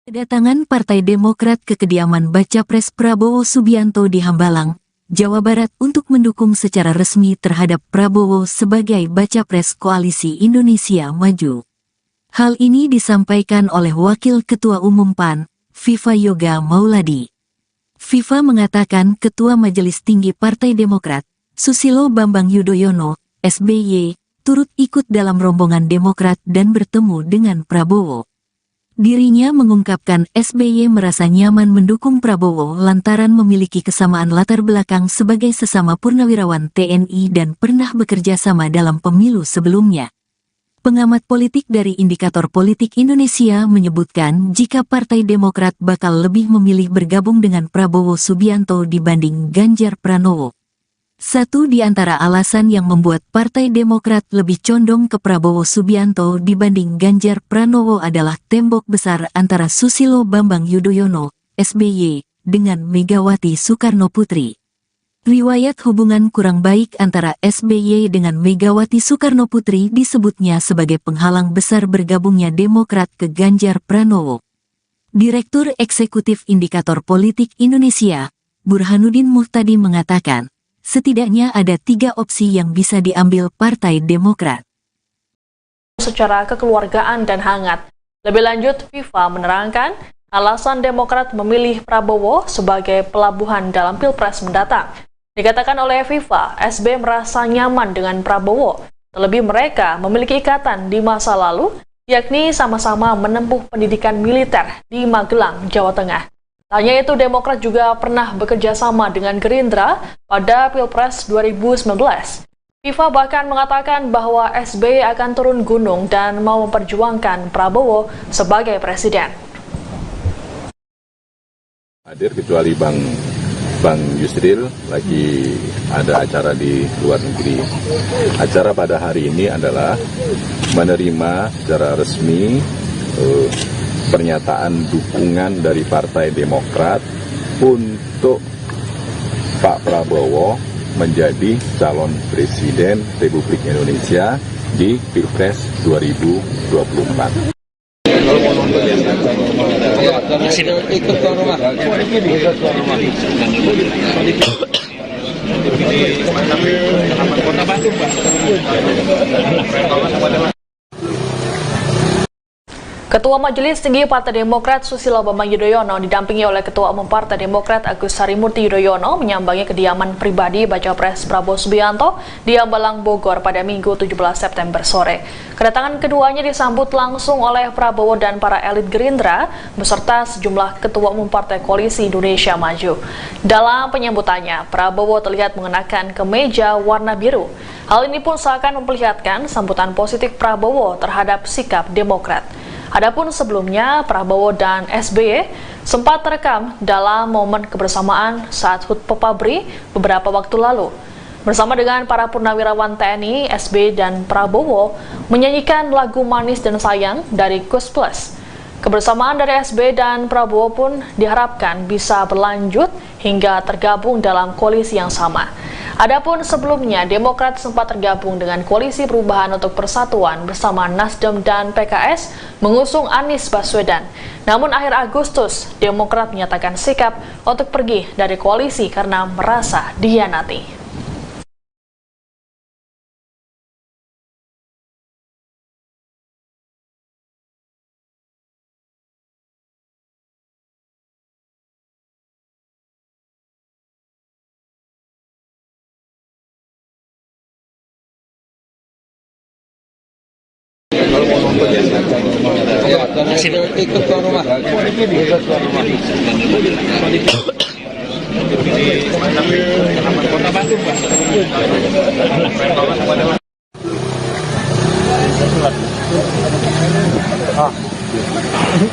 Kedatangan Partai Demokrat ke kediaman Baca Pres Prabowo Subianto di Hambalang, Jawa Barat untuk mendukung secara resmi terhadap Prabowo sebagai Baca Pres Koalisi Indonesia Maju. Hal ini disampaikan oleh Wakil Ketua Umum PAN, Viva Yoga Mauladi. Viva mengatakan Ketua Majelis Tinggi Partai Demokrat, Susilo Bambang Yudhoyono, SBY, turut ikut dalam rombongan Demokrat dan bertemu dengan Prabowo. Dirinya mengungkapkan SBY merasa nyaman mendukung Prabowo lantaran memiliki kesamaan latar belakang sebagai sesama purnawirawan TNI dan pernah bekerja sama dalam pemilu sebelumnya. Pengamat politik dari Indikator Politik Indonesia menyebutkan jika Partai Demokrat bakal lebih memilih bergabung dengan Prabowo Subianto dibanding Ganjar Pranowo. Satu di antara alasan yang membuat Partai Demokrat lebih condong ke Prabowo Subianto dibanding Ganjar Pranowo adalah tembok besar antara Susilo Bambang Yudhoyono, SBY, dengan Megawati Soekarnoputri. Riwayat hubungan kurang baik antara SBY dengan Megawati Soekarnoputri disebutnya sebagai penghalang besar bergabungnya Demokrat ke Ganjar Pranowo. Direktur Eksekutif Indikator Politik Indonesia, Burhanuddin Muhtadi mengatakan, setidaknya ada 3 opsi yang bisa diambil Partai Demokrat. Secara kekeluargaan dan hangat. Lebih lanjut, Viva menerangkan alasan Demokrat memilih Prabowo sebagai pelabuhan dalam Pilpres mendatang. Dikatakan oleh Viva, SB merasa nyaman dengan Prabowo, terlebih mereka memiliki ikatan di masa lalu, yakni sama-sama menempuh pendidikan militer di Magelang, Jawa Tengah. Tak hanya itu, Demokrat juga pernah bekerja sama dengan Gerindra pada Pilpres 2019. Viva bahkan mengatakan bahwa SBY akan turun gunung dan mau memperjuangkan Prabowo sebagai presiden. Hadir kecuali Bang Yusril lagi ada acara di luar negeri. Acara pada hari ini adalah menerima secara resmi pernyataan dukungan dari Partai Demokrat untuk Pak Prabowo menjadi calon presiden Republik Indonesia di Pilpres 2024. Ketua Majelis Tinggi Partai Demokrat Susilo Bambang Yudhoyono didampingi oleh Ketua Umum Partai Demokrat Agus Harimurti Yudhoyono menyambangi kediaman pribadi Baca Pres Prabowo Subianto di Hambalang, Bogor pada Minggu 17 September sore. Kedatangan keduanya disambut langsung oleh Prabowo dan para elit Gerindra beserta sejumlah Ketua Umum Partai Koalisi Indonesia Maju. Dalam penyambutannya, Prabowo terlihat mengenakan kemeja warna biru. Hal ini pun seakan memperlihatkan sambutan positif Prabowo terhadap sikap Demokrat. Adapun sebelumnya, Prabowo dan SBY sempat terekam dalam momen kebersamaan saat HUT Pepabri beberapa waktu lalu. Bersama dengan para purnawirawan TNI, SBY dan Prabowo menyanyikan lagu Manis dan Sayang dari Kus Plus. Kebersamaan dari SBY dan Prabowo pun diharapkan bisa berlanjut hingga tergabung dalam koalisi yang sama. Adapun sebelumnya, Demokrat sempat tergabung dengan Koalisi Perubahan untuk Persatuan bersama Nasdem dan PKS mengusung Anies Baswedan. Namun akhir Agustus, Demokrat menyatakan sikap untuk pergi dari koalisi karena merasa dikhianati. Ikut ke rumah. Kota Bandung, Pak.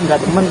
Enggak temen.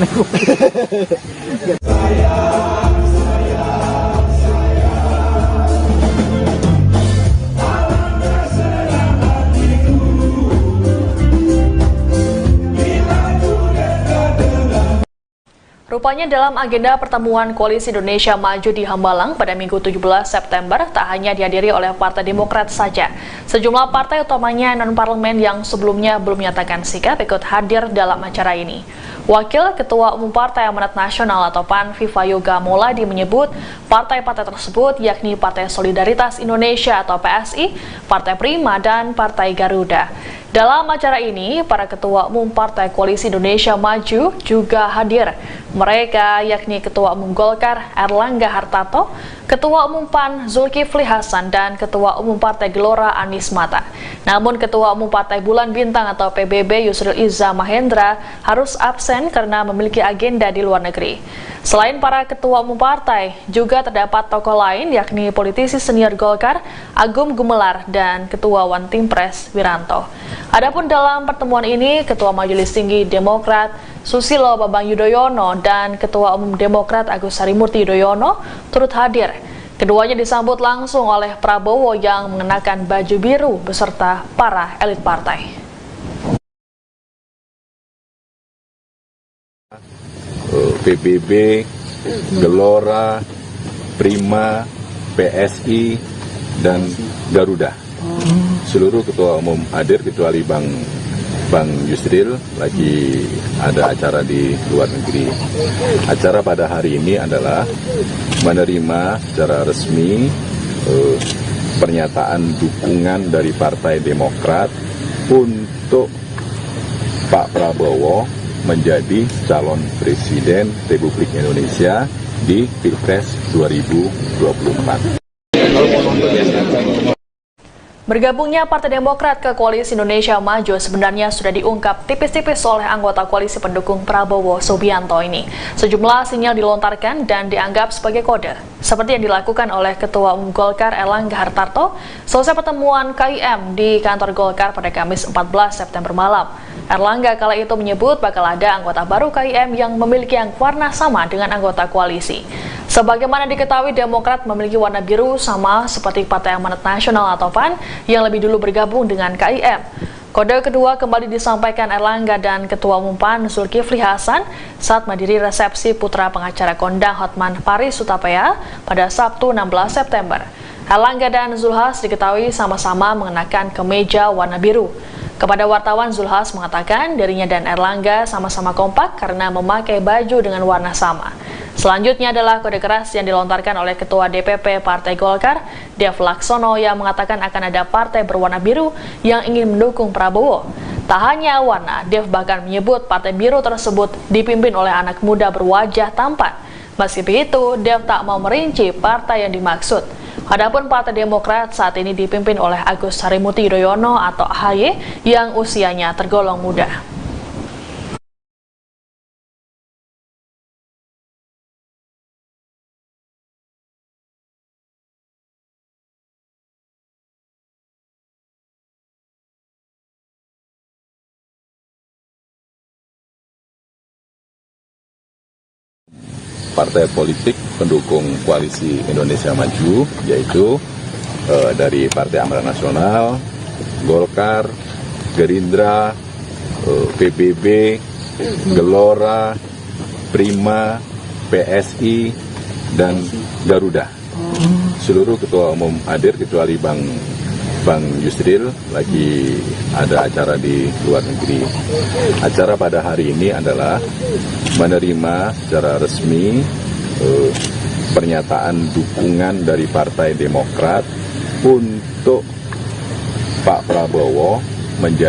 Rupanya dalam agenda pertemuan Koalisi Indonesia Maju di Hambalang pada Minggu 17 September tak hanya dihadiri oleh Partai Demokrat saja. Sejumlah partai utamanya non-parlemen yang sebelumnya belum menyatakan sikap ikut hadir dalam acara ini. Wakil Ketua Umum Partai Amanat Nasional atau PAN Vivayo Gamoladi menyebut partai-partai tersebut yakni Partai Solidaritas Indonesia atau PSI, Partai Prima, dan Partai Garuda. Dalam acara ini, para Ketua Umum Partai Koalisi Indonesia Maju juga hadir. Mereka yakni Ketua Umum Golkar Erlangga Hartarto, Ketua Umum PAN Zulkifli Hasan, dan Ketua Umum Partai Gelora Anies Mata. Namun Ketua Umum Partai Bulan Bintang atau PBB Yusril Iza Mahendra harus absen karena memiliki agenda di luar negeri. Selain para Ketua Umum Partai, juga terdapat tokoh lain yakni politisi senior Golkar Agung Gumelar dan Ketua One Team Press Wiranto. Adapun dalam pertemuan ini, Ketua Majelis Tinggi Demokrat Susilo Bambang Yudhoyono dan Ketua Umum Demokrat Agus Harimurti Yudhoyono turut hadir. Keduanya disambut langsung oleh Prabowo yang mengenakan baju biru beserta para elit partai. PBB, Gelora, Prima, PSI, dan Garuda. Seluruh ketua umum hadir kecuali Bang Yusril lagi ada acara di luar negeri. Acara pada hari ini adalah menerima secara resmi pernyataan dukungan dari Partai Demokrat untuk Pak Prabowo menjadi calon Presiden Republik Indonesia di Pilpres 2024. Bergabungnya Partai Demokrat ke Koalisi Indonesia Maju sebenarnya sudah diungkap tipis-tipis oleh anggota koalisi pendukung Prabowo Subianto ini. Sejumlah sinyal dilontarkan dan dianggap sebagai kode, seperti yang dilakukan oleh Ketua Umum Golkar Erlangga Hartarto selesai pertemuan KIM di kantor Golkar pada Kamis 14 September malam. Erlangga kala itu menyebut bakal ada anggota baru KIM yang memiliki warna sama dengan anggota koalisi. Sebagaimana diketahui, Demokrat memiliki warna biru sama seperti Partai Amanat Nasional atau PAN yang lebih dulu bergabung dengan KIM. Kode kedua kembali disampaikan Erlangga dan Ketua Umum PAN Zulkifli Hasan saat menghadiri resepsi putra pengacara kondang Hotman Paris Hutapea pada Sabtu 16 September. Erlangga dan Zulhas diketahui sama-sama mengenakan kemeja warna biru. Kepada wartawan, Zulhas mengatakan dirinya dan Erlangga sama-sama kompak karena memakai baju dengan warna sama. Selanjutnya adalah kode keras yang dilontarkan oleh Ketua DPP Partai Golkar, Dev Laksono, yang mengatakan akan ada partai berwarna biru yang ingin mendukung Prabowo. Tak hanya warna, Dev bahkan menyebut partai biru tersebut dipimpin oleh anak muda berwajah tampan. Meski begitu, Dev tak mau merinci partai yang dimaksud. Adapun Partai Demokrat saat ini dipimpin oleh Agus Harimurti Yudhoyono atau AHY yang usianya tergolong muda. Partai politik pendukung Koalisi Indonesia Maju, yaitu dari Partai Amanat Nasional, Golkar, Gerindra, PBB, Gelora, Prima, PSI, dan Garuda. Seluruh ketua umum hadir kecuali Bang Yusril lagi ada acara di luar negeri. Acara pada hari ini adalah menerima secara resmi pernyataan dukungan dari Partai Demokrat untuk Pak Prabowo menjadi